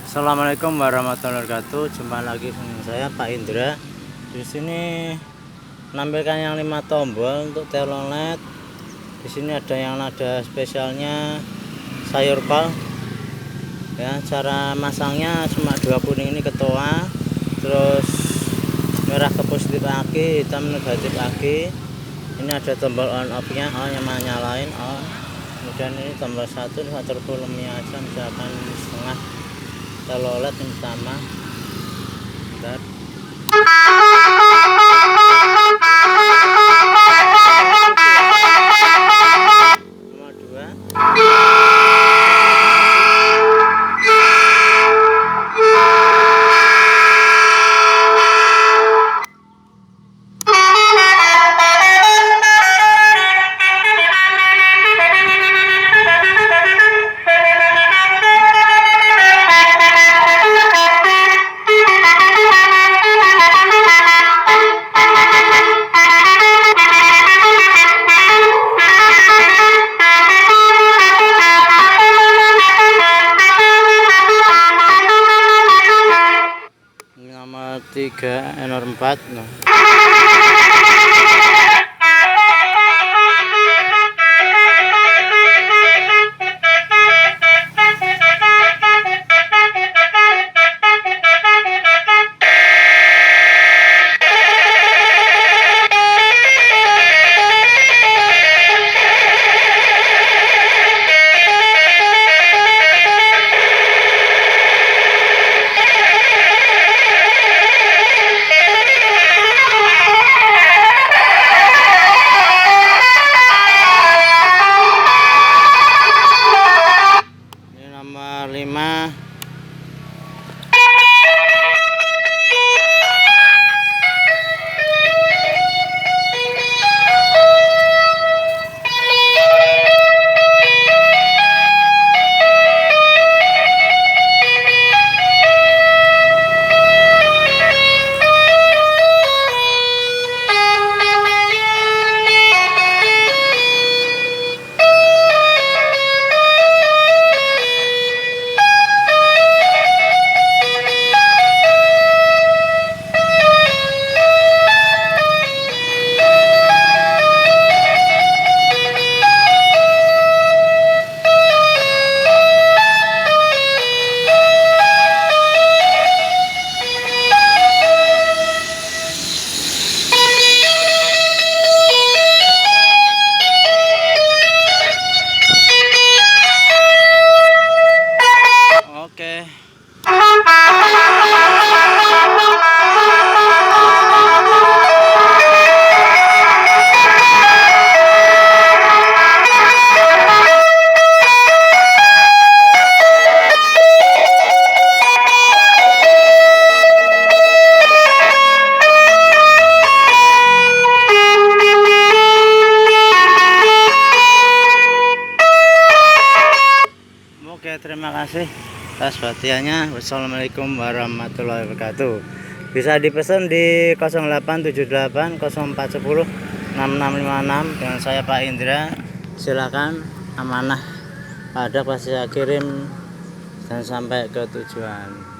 Assalamualaikum warahmatullahi wabarakatuh. Jumpa lagi dengan saya Pak Indra. Di sini menampilkan yang 5 tombol untuk telolet. Di sini ada yang nada spesialnya sayur kol. Ya, cara masangnya cuma 2 kuning ini ketua, terus merah ke positif aki, hitam negatif aki. Ini ada tombol on off nya, on yang nyalain on. Kemudian ini tombol 1 atur volumenya aja, misalkan setengah. Telolet yang pertama. Bentar. Nomor 2. Nomor 3, nomor 4. Nah. Nomor 5. Oke. Oke, terima kasih atas perhatiannya. Wassalamualaikum warahmatullahi wabarakatuh. Bisa dipesan di 0878 0410 6656 dengan saya Pak Indra. Silakan, amanah ada pasti saya kirim dan sampai ke tujuan.